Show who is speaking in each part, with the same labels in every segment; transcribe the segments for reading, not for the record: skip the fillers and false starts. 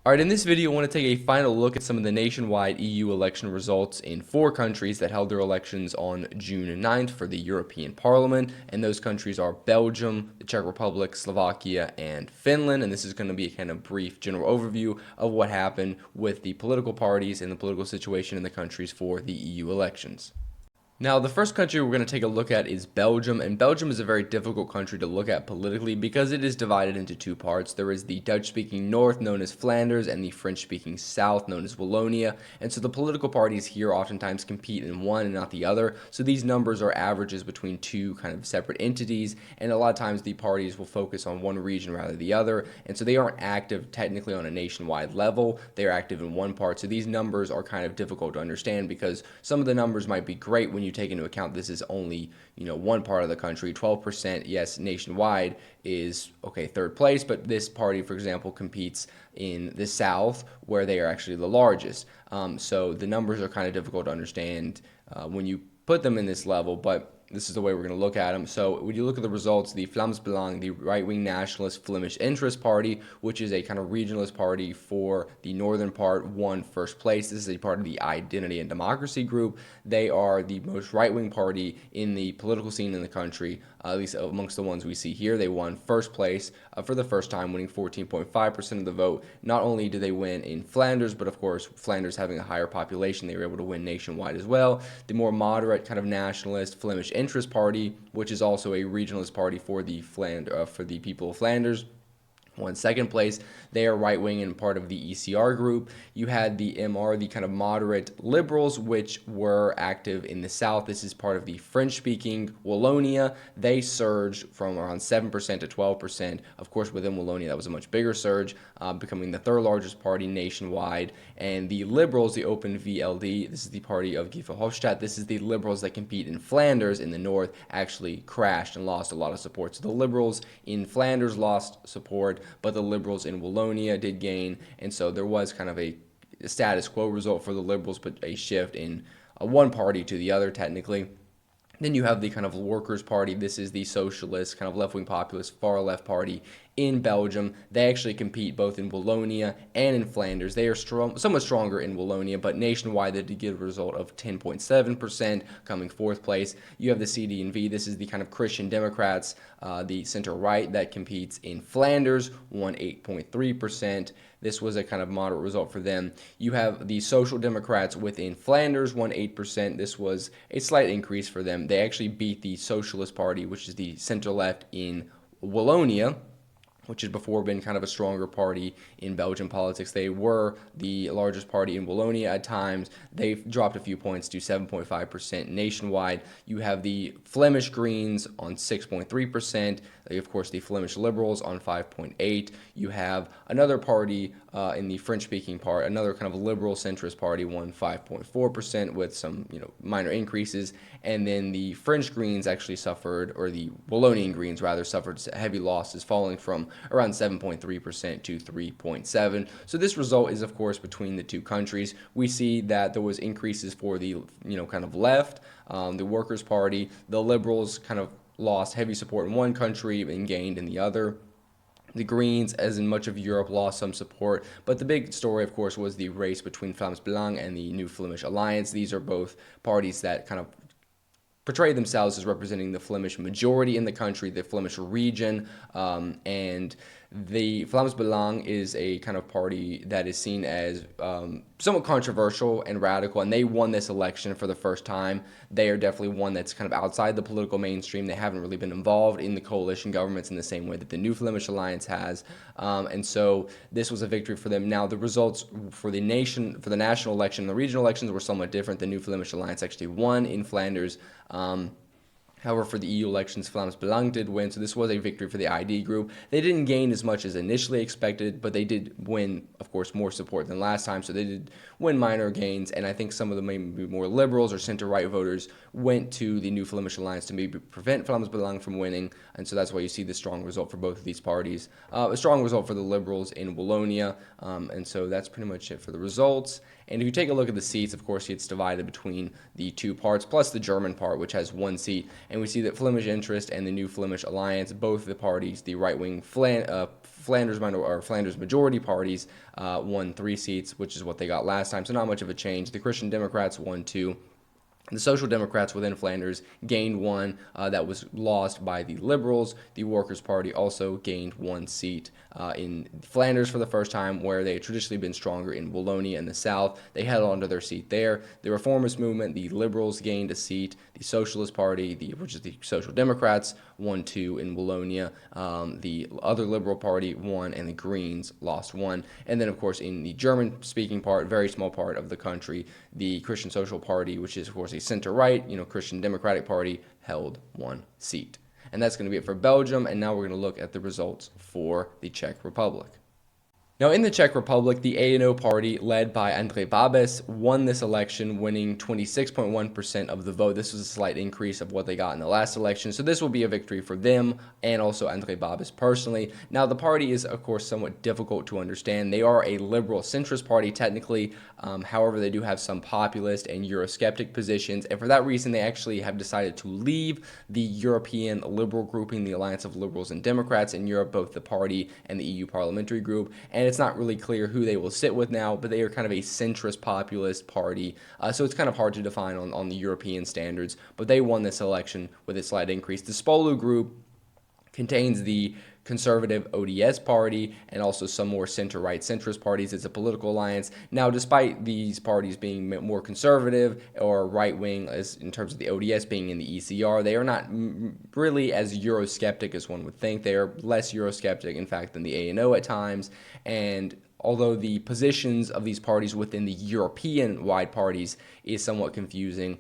Speaker 1: Alright, in this video I want to take a final look at some of the nationwide EU election results in 4 countries that held their elections on June 9th for the European Parliament, and those countries are Belgium, the Czech Republic, Slovakia, and Finland, and this is going to be a kind of brief general overview of what happened with the political parties and the political situation in the countries for the EU elections. Now, the first country we're going to take a look at is Belgium, and Belgium is a very difficult country to look at politically because it is divided into 2 parts. There is the Dutch-speaking north, known as Flanders, and the French-speaking south, known as Wallonia, and so the political parties here oftentimes compete in one and not the other, so these numbers are averages between 2 kind of separate entities, and a lot of times the parties will focus on one region rather than the other, and so they aren't active technically on a nationwide level. They are active in one part, so these numbers are kind of difficult to understand because some of the numbers might be great when you take into account this is only, one part of the country. 12%, yes, nationwide is, okay, third place, but this party, for example, competes in the south where they are actually the largest. So the numbers are kind of difficult to understand when you put them in this level, but this is the way we're going to look at them. So when you look at the results, the Vlaams Belang, the right-wing nationalist Flemish Interest Party, which is a kind of regionalist party for the northern part, won first place. This is a part of the Identity and Democracy group. They are the most right-wing party in the political scene in the country, at least amongst the ones we see here. They won first place for the first time, winning 14.5% of the vote. Not only did they win in Flanders, but of course, Flanders having a higher population, they were able to win nationwide as well. The more moderate kind of nationalist Flemish Interest Party, which is also a regionalist party for the people of Flanders, won second place. They are right-wing and part of the ECR group. You had the MR, the kind of moderate liberals, which were active in the south. This is part of the French-speaking Wallonia. They surged from around 7% to 12%. Of course, within Wallonia, that was a much bigger surge, becoming the third largest party nationwide. And the Liberals, the Open VLD, this is the party of Guy Verhofstadt. This is the Liberals that compete in Flanders in the north, actually crashed and lost a lot of support. So the Liberals in Flanders lost support, but the Liberals in Wallonia did gain, and so there was kind of a status quo result for the Liberals, but a shift in one party to the other technically. Then you have the kind of Workers' Party. This is the socialist, kind of left-wing populist, far-left party in Belgium. They actually compete both in Wallonia and in Flanders. They are somewhat stronger in Wallonia, but nationwide they did get a result of 10.7%, coming fourth place. You have the CD&V. This is the kind of Christian Democrats, the center-right that competes in Flanders, won 8.3%. This was a kind of moderate result for them. You have the Social Democrats within Flanders, won 8%. This was a slight increase for them. They actually beat the Socialist Party, which is the center-left in Wallonia, which had before been kind of a stronger party in Belgian politics. They were the largest party in Wallonia at times. They've dropped a few points to 7.5% nationwide. You have the Flemish Greens on 6.3%. Of course, the Flemish Liberals on 5.8%. You have another party in the French-speaking part, another kind of liberal centrist party, won 5.4% with some minor increases. And then the French Greens actually suffered, or the Wallonian Greens rather, suffered heavy losses, falling from around 7.3% to 3.7%. So this result is, of course, between the 2 countries. We see that there was increases for the kind of left, the Workers' Party. The Liberals kind of lost heavy support in one country and gained in the other. The Greens, as in much of Europe, lost some support, but the big story, of course, was the race between Vlaams Belang and the New Flemish Alliance. These are both parties that kind of portray themselves as representing the Flemish majority in the country, the Flemish region, and the Vlaams Belang is a kind of party that is seen as somewhat controversial and radical, and they won this election for the first time. They are definitely one that's kind of outside the political mainstream. They haven't really been involved in the coalition governments in the same way that the New Flemish Alliance has, and so this was a victory for them. Now, the results for the national election, the regional elections were somewhat different. The New Flemish Alliance actually won in Flanders. However, for the EU elections, Vlaams Belang did win, so this was a victory for the ID group. They didn't gain as much as initially expected, but they did win, of course, more support than last time, so they did win minor gains, and I think some of the maybe more liberals or center-right voters went to the New Flemish Alliance to maybe prevent Vlaams Belang from winning, and so that's why you see the strong result for both of these parties. A strong result for the Liberals in Wallonia, and so that's pretty much it for the results. And if you take a look at the seats, of course, it's divided between the 2 parts, plus the German part, which has 1 seat. And we see that Flemish Interest and the New Flemish Alliance, both the parties, the right-wing Flanders majority parties won 3 seats, which is what they got last time, so not much of a change. The Christian Democrats won 2. The Social Democrats within Flanders gained 1 that was lost by the Liberals. The Workers' Party also gained 1 seat in Flanders for the first time, where they had traditionally been stronger in Wallonia in the south. They held on to their seat there. The Reformist movement, the Liberals gained a seat. The Socialist Party, which is the Social Democrats, won 2 in Wallonia. The other Liberal Party won, and the Greens lost 1. And then, of course, in the German-speaking part, very small part of the country, the Christian Social Party, which is, of course, a center-right, Christian Democratic Party, held 1 seat. And that's going to be it for Belgium, and now we're going to look at the results for the Czech Republic. Now, in the Czech Republic, the ANO party, led by Andrej Babiš, won this election, winning 26.1% of the vote. This was a slight increase of what they got in the last election, so this will be a victory for them and also Andrej Babiš personally. Now, the party is, of course, somewhat difficult to understand. They are a liberal centrist party, technically. However, they do have some populist and Eurosceptic positions, and for that reason, they actually have decided to leave the European liberal grouping, the Alliance of Liberals and Democrats in Europe, both the party and the EU parliamentary group, and it's not really clear who they will sit with now, but they are kind of a centrist populist party, so it's kind of hard to define on the European standards, but they won this election with a slight increase. The Spolu group contains the conservative ODS party and also some more center-right centrist parties. It's a political alliance. Now, despite these parties being more conservative or right-wing, as in terms of the ODS being in the ECR, they are not really as Eurosceptic as one would think. They are less Eurosceptic, in fact, than the ANO at times. And although the positions of these parties within the European-wide parties is somewhat confusing,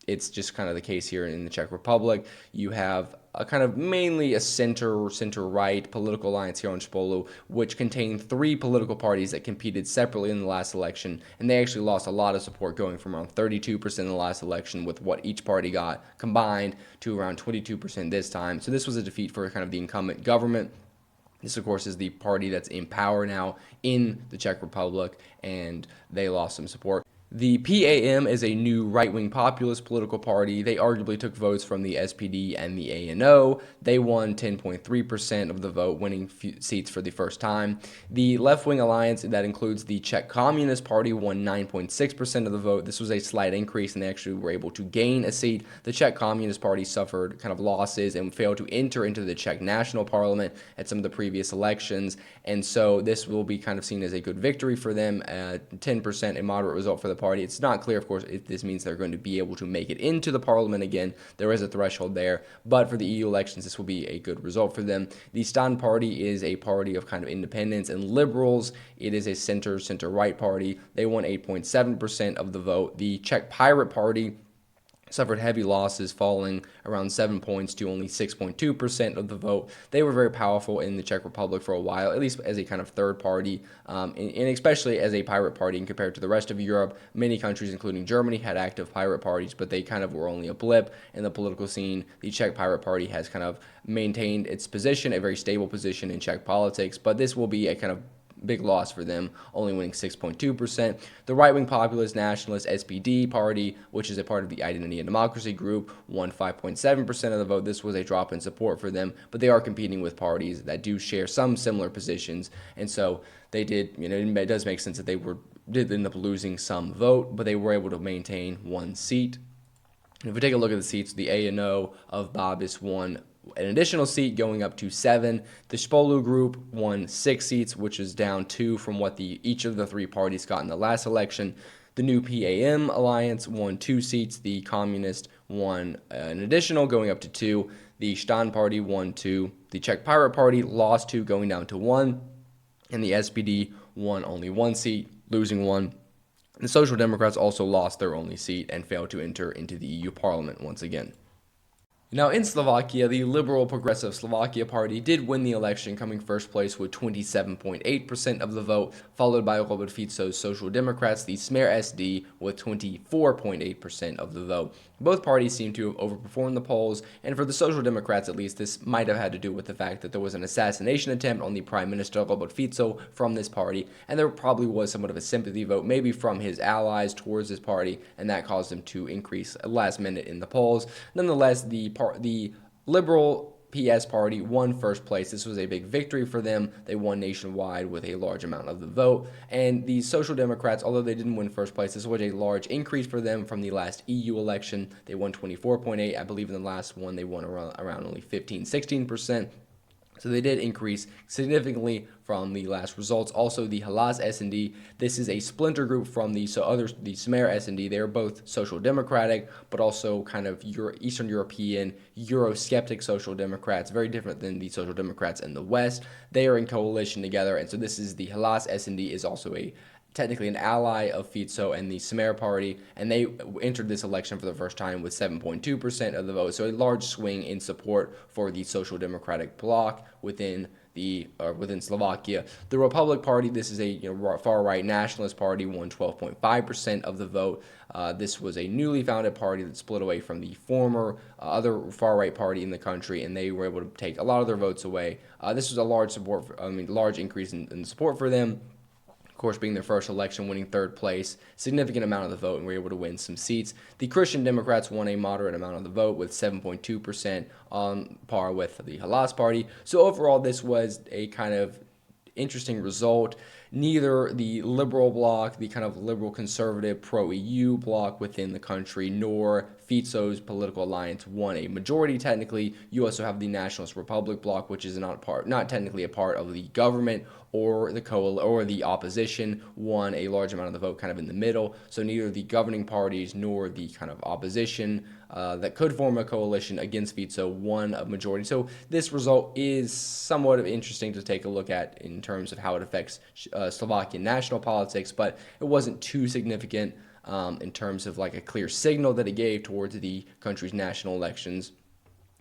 Speaker 1: it's just kind of the case here in the Czech Republic. You have a kind of mainly a center-right political alliance here on Spolu, which contained 3 political parties that competed separately in the last election, and they actually lost a lot of support, going from around 32% in the last election with what each party got combined to around 22% this time. So this was a defeat for kind of the incumbent government. This, of course, is the party that's in power now in the Czech Republic, and they lost some support. The PAM is a new right-wing populist political party. They arguably took votes from the SPD and the ANO. They won 10.3% of the vote, winning seats for the first time. The left-wing alliance, that includes the Czech Communist Party, won 9.6% of the vote. This was a slight increase, and they actually were able to gain a seat. The Czech Communist Party suffered kind of losses and failed to enter into the Czech National Parliament at some of the previous elections, and so this will be kind of seen as a good victory for them. 10%, a moderate result for the party. It's not clear, of course, if this means they're going to be able to make it into the parliament again. There is a threshold there, but for the EU elections, this will be a good result for them. The Stan Party is a party of kind of independents and liberals. It is a center-right party. They won 8.7% of the vote. The Czech Pirate Party suffered heavy losses, falling around 7 points to only 6.2% of the vote. They were very powerful in the Czech Republic for a while, at least as a kind of third party, and especially as a pirate party. And compared to the rest of Europe, many countries, including Germany, had active pirate parties, but they kind of were only a blip in the political scene. The Czech Pirate Party has kind of maintained its position, a very stable position in Czech politics, but this will be a kind of big loss for them, only winning 6.2%. The right-wing populist nationalist SPD party, which is a part of the Identity and Democracy group, won 5.7% of the vote. This was a drop in support for them, but they are competing with parties that do share some similar positions, and so they did, it does make sense that they did end up losing some vote, but they were able to maintain 1 seat. And if we take a look at the seats, the ANO of Babiš won an additional seat, going up to 7. The Spolu group won 6 seats, which is down 2 from what each of the 3 parties got in the last election. The new PAM alliance won 2 seats. The Communist won an additional, going up to 2. The Stan Party won 2. The Czech Pirate Party lost 2, going down to 1. And the SPD won only 1 seat, losing 1. The Social Democrats also lost their only seat and failed to enter into the EU Parliament once again. Now, in Slovakia, the Liberal Progressive Slovakia Party did win the election, coming first place with 27.8% of the vote, followed by Robert Fico's Social Democrats, the Smer SD, with 24.8% of the vote. Both parties seem to have overperformed the polls, and for the Social Democrats at least, this might have had to do with the fact that there was an assassination attempt on the Prime Minister Robert Fico from this party, and there probably was somewhat of a sympathy vote, maybe from his allies towards this party, and that caused him to increase last minute in the polls. Nonetheless, the Liberal PS party won first place. This was a big victory for them. They won nationwide with a large amount of the vote. And the Social Democrats, although they didn't win first place, this was a large increase for them from the last EU election. They won 24.8. I believe in the last one they won around only 15-16%. So they did increase significantly from the last results. Also, the Halas S&D, this is a splinter group from the Smer S&D. They are both social democratic, but also kind of Eastern European, Eurosceptic social democrats, very different than the social democrats in the West. They are in coalition together, and so this is the Halas S&D is also technically an ally of Fico and the Smer party, and they entered this election for the first time with 7.2% of the vote, so a large swing in support for the Social Democratic bloc within Slovakia. The Republic Party, this is a far-right nationalist party, won 12.5% of the vote. This was a newly founded party that split away from the former other far-right party in the country, and they were able to take a lot of their votes away. This was a large increase in support for them. Of course, being their first election, winning third place, significant amount of the vote, and were able to win some seats. The Christian Democrats won a moderate amount of the vote with 7.2%, on par with the Halas party. So overall, this was a kind of interesting result. Neither the liberal bloc, the kind of liberal conservative pro-EU bloc within the country, nor Fico's political alliance won a majority technically. You also have the Nationalist Republic bloc, which is not technically a part of the government or the opposition, won a large amount of the vote kind of in the middle. So neither the governing parties nor the kind of opposition that could form a coalition against Fico won a majority. So this result is somewhat interesting to take a look at in terms of how it affects Slovakian national politics, but it wasn't too significant in terms of like a clear signal that it gave towards the country's national elections,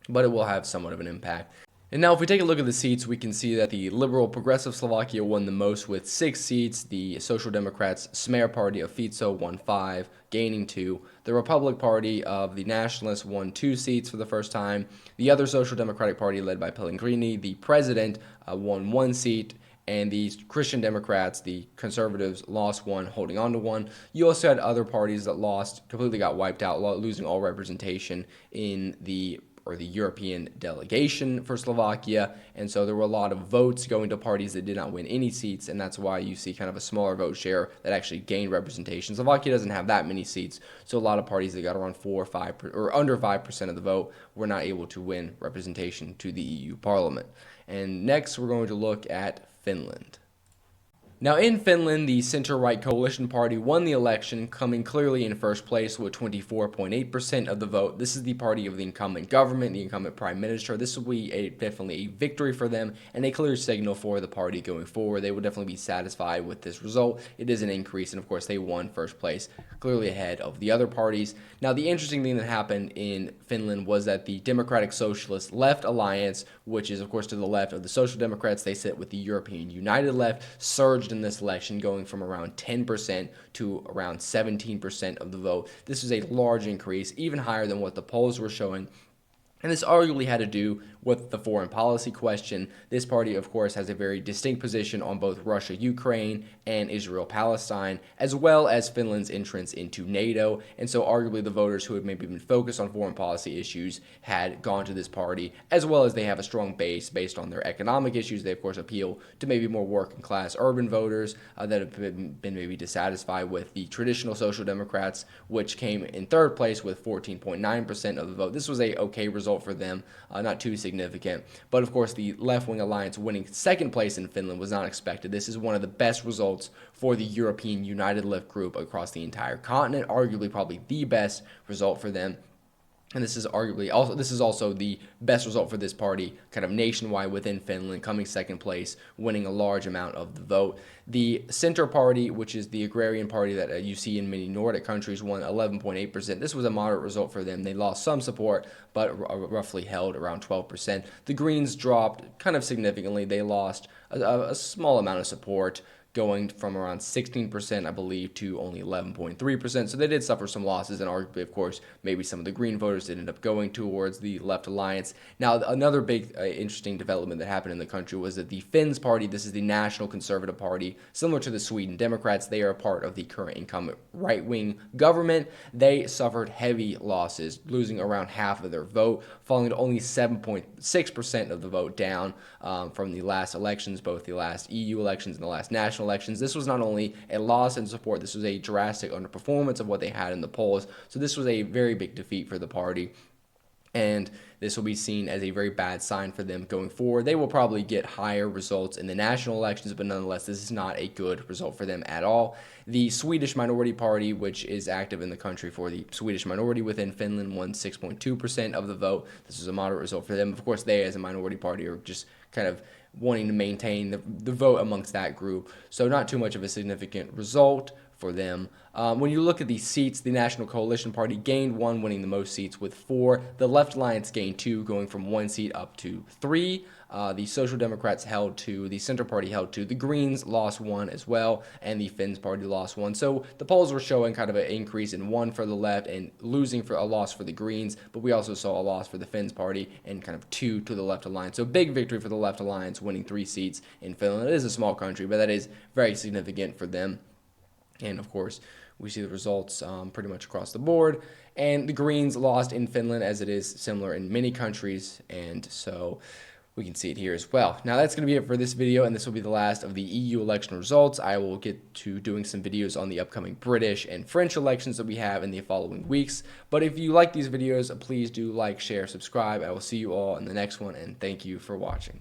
Speaker 1: but it will have somewhat of an impact. And now if we take a look at the seats, we can see that the Liberal Progressive Slovakia won the most with 6 seats. The Social Democrats Smer party of Fico won 5, gaining 2. The Republic Party of the Nationalists won 2 seats for the first time. The other Social Democratic Party, led by Pellegrini, the president, won 1 seat. And the Christian Democrats, the conservatives, lost 1, holding on to 1. You also had other parties that completely got wiped out, losing all representation in the European delegation for Slovakia, and so there were a lot of votes going to parties that did not win any seats, and that's why you see kind of a smaller vote share that actually gained representation. Slovakia doesn't have that many seats, so a lot of parties that got around 4 or 5 or under 5% of the vote were not able to win representation to the EU Parliament. And next, we're going to look at Finland. Now in Finland, the center-right coalition party won the election, coming clearly in first place with 24.8% of the vote. This is the party of the incumbent government, the incumbent prime minister. This will be definitely a victory for them and a clear signal for the party going forward. They will definitely be satisfied with this result. It is an increase, and of course they won first place, clearly ahead of the other parties. Now the interesting thing that happened in Finland was that the Democratic Socialist Left Alliance, which is of course to the left of the Social Democrats, they sit with the European United Left, surged in this election, going from around 10% to around 17% of the vote. This is a large increase, even higher than what the polls were showing. And this arguably had to do with the foreign policy question. This party, of course, has a very distinct position on both Russia-Ukraine and Israel-Palestine, as well as Finland's entrance into NATO. And so arguably the voters who had maybe been focused on foreign policy issues had gone to this party, as well as they have a strong base based on their economic issues. They, of course, appeal to maybe more working-class urban voters that have been maybe dissatisfied with the traditional Social Democrats, which came in third place with 14.9% of the vote. This was a okay result for them, not too significant. But of course, the left-wing alliance winning second place in Finland was not expected. This is one of the best results for the European United Left group across the entire continent, arguably probably the best result for them. And this is also the best result for this party, kind of nationwide within Finland, coming second place, winning a large amount of the vote. The Center Party, which is the agrarian party that you see in many Nordic countries, won 11.8%. This was a moderate result for them. They lost some support, but roughly held around 12%. The Greens dropped kind of significantly. They lost a small amount of support, going from around 16%, I believe, to only 11.3%. So they did suffer some losses, and arguably, of course, maybe some of the Green voters did end up going towards the Left Alliance. Now, another big interesting development that happened in the country was that the Finns party, this is the National Conservative Party, similar to the Sweden Democrats, they are a part of the current incumbent right-wing government. They suffered heavy losses, losing around half of their vote, falling to only 7.6% of the vote, down from the last elections, both the last EU elections and the last national elections. This was not only a loss in support, this was a drastic underperformance of what they had in the polls. So this was a very big defeat for the party, and this will be seen as a very bad sign for them going forward. They will probably get higher results in the national elections, but nonetheless, this is not a good result for them at all. The Swedish Minority Party, which is active in the country for the Swedish minority within Finland, won 6.2% of the vote. This is a moderate result for them. Of course, they as a minority party are just kind of wanting to maintain the vote amongst that group. So not too much of a significant result for them. When you look at the seats, the National Coalition Party gained 1, winning the most seats with 4. The Left Alliance gained 2, going from 1 seat up to 3. The Social Democrats held 2, the Center Party held 2, the Greens lost 1 as well, and the Finns Party lost 1. So the polls were showing kind of an increase in 1 for the left and losing for a loss for the Greens, but we also saw a loss for the Finns Party and kind of 2 to the Left Alliance. So big victory for the Left Alliance, winning 3 seats in Finland. It is a small country, but that is very significant for them. And of course, we see the results pretty much across the board. And the Greens lost in Finland, as it is similar in many countries. And so we can see it here as well. Now, that's going to be it for this video, and this will be the last of the EU election results. I will get to doing some videos on the upcoming British and French elections that we have in the following weeks. But if you like these videos, please do like, share, subscribe. I will see you all in the next one, and thank you for watching.